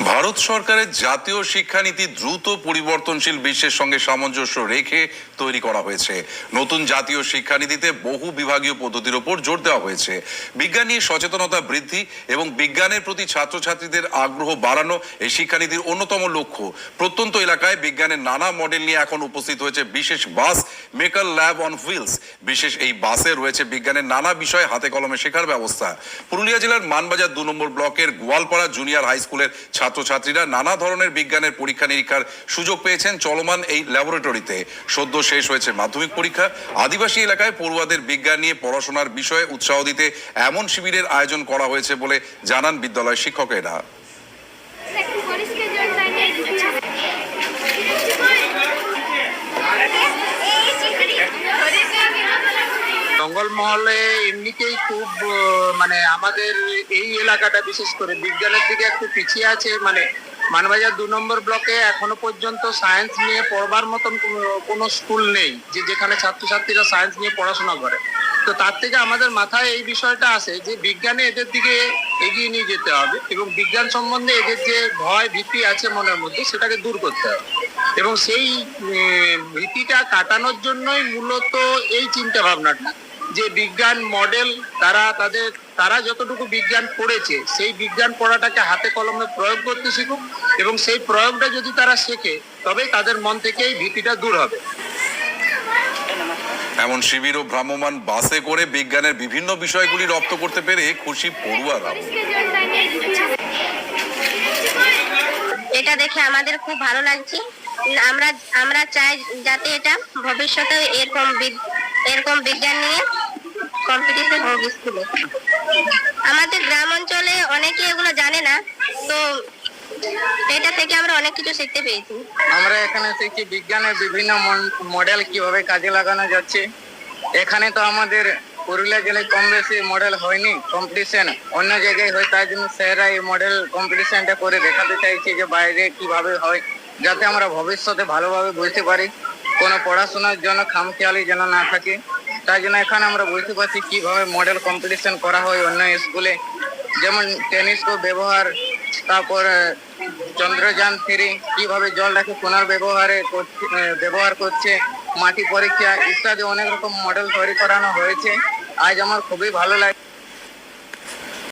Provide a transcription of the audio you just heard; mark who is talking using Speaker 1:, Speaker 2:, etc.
Speaker 1: ভারত সরকারের জাতীয় শিক্ষানীতি দ্রুত পরিবর্তনশীল বিশ্বের সঙ্গে সামঞ্জস্য রেখে তৈরি করা হয়েছে। নতুন জাতীয় শিক্ষানীতিতে বহু বিভাগীয় পদ্ধতির উপর জোর দেওয়া হয়েছে। বিজ্ঞান নিয়ে সচেতনতা বৃদ্ধি এবং বিজ্ঞানের প্রতি ছাত্রছাত্রীদের আগ্রহ বাড়ানো এই শিক্ষানীতির অন্যতম লক্ষ্য। প্রত্যন্ত এলাকায় বিজ্ঞানের নানা মডেল নিয়ে এখন উপস্থিত হয়েছে বিশেষ বাস, মেকার ল্যাব অন হুইলস। বিশেষ এই বাসে রয়েছে বিজ্ঞানের নানা বিষয় হাতে কলমে শেখার ব্যবস্থা। পুরুলিয়া জেলার মানবাজার 2 নম্বর ব্লকের গোয়ালপাড়া জুনিয়র হাই স্কুলের ছাত্রছাত্রীরা নানা ধরনের বিজ্ঞানের পরীক্ষা নিরীক্ষার সুযোগ পেয়েছেন চলমান এই ল্যাবরেটরিতে। সদ্য শেষ হয়েছে মাধ্যমিক পরীক্ষা। আদিবাসী এলাকায় পড়ুয়াদের বিজ্ঞান নিয়ে পড়াশোনার বিষয়ে উৎসাহ দিতে এমন শিবিরের আয়োজন করা হয়েছে বলে জানান বিদ্যালয় শিক্ষকেরা।
Speaker 2: জঙ্গলমহলে এমনিতেই খুব আমাদের এই এলাকাটা বিশেষ করে বিজ্ঞানের দিকে একটু পিছিয়ে আছে। মানবাজার 2 নম্বর ব্লকে এখনো পর্যন্ত সায়েন্স নিয়ে পড়বার মতন কোনো স্কুল নেই যেখানে ছাত্রছাত্রীরা সায়েন্স নিয়ে পড়াশোনা করে। তো তার থেকে আমাদের মাথায় এই বিষয়টা আসে যে বিজ্ঞানে এদের দিকে এগিয়ে নিয়ে যেতে হবে এবং বিজ্ঞান সম্বন্ধে এদের যে ভয় ভীতি আছে মনের মধ্যে সেটাকে দূর করতে হবে এবং সেই ভীতিটা কাটানোর জন্যই মূলত এই চিন্তা ভাবনাটা যে বিজ্ঞান মডেল তারা যতটুকু বিজ্ঞান পড়েছে সেই বিজ্ঞান পড়াটাকে হাতে কলমে প্রয়োগ করতে শিখুক এবং সেই প্রয়োগটা যদি তারা শেখে তবেই তাদের মন থেকে এই ভীতিটা দূর হবে।
Speaker 1: এমন শিবির ও ভ্রাম্যমাণ বাসে করে বিজ্ঞানের বিভিন্ন বিষয়গুলি রপ্ত করতে পেরে খুশি পড়ুয়ারা।
Speaker 3: এটা দেখে আমাদের খুব ভালো লাগছে। আমরা চাই যাতে এটা ভবিষ্যতে এরকম বিজ্ঞান নিয়ে কম্পিটিশন হোক স্কুলে। আমাদের গ্রাম অঞ্চলে অনেকে এগুলো জানে না, তো এটা থেকে আমরা অনেক কিছু শিখতে পেয়েছি।
Speaker 2: আমরা এখানে শিখছি বিজ্ঞানের বিভিন্ন মডেল কিভাবে কাজে লাগানো যাচ্ছে। এখানে তো আমাদের পুরুলিয়া জেলায় কম বেশি মডেল হয়নি কম্পিটিশন, অন্য জায়গায় হয়, তাই জন্য স্যাররা এই মডেল কম্পিটিশনটা করে দেখাতে চাইছে যে বাইরে কিভাবে হয়, যাতে আমরা ভবিষ্যতে ভালোভাবে বুঝতে পারি, কোনো পড়াশোনার জন্য খামখেয়ালি যেন না থাকে। তাই জন্য এখানে আমরা বুঝতে পারছি কিভাবে মডেল কম্পিটিশন করা হয় অন্য স্কুলে, যেমন টেলিস্কোপ ব্যবহার, তারপর চন্দ্রযান 3 কিভাবে জলটাকে ব্যবহার করছে, মাটি পরীক্ষা ইত্যাদি অনেক রকম মডেল তৈরি করানো হয়েছে। আজ আমার খুবই ভালো লাগে।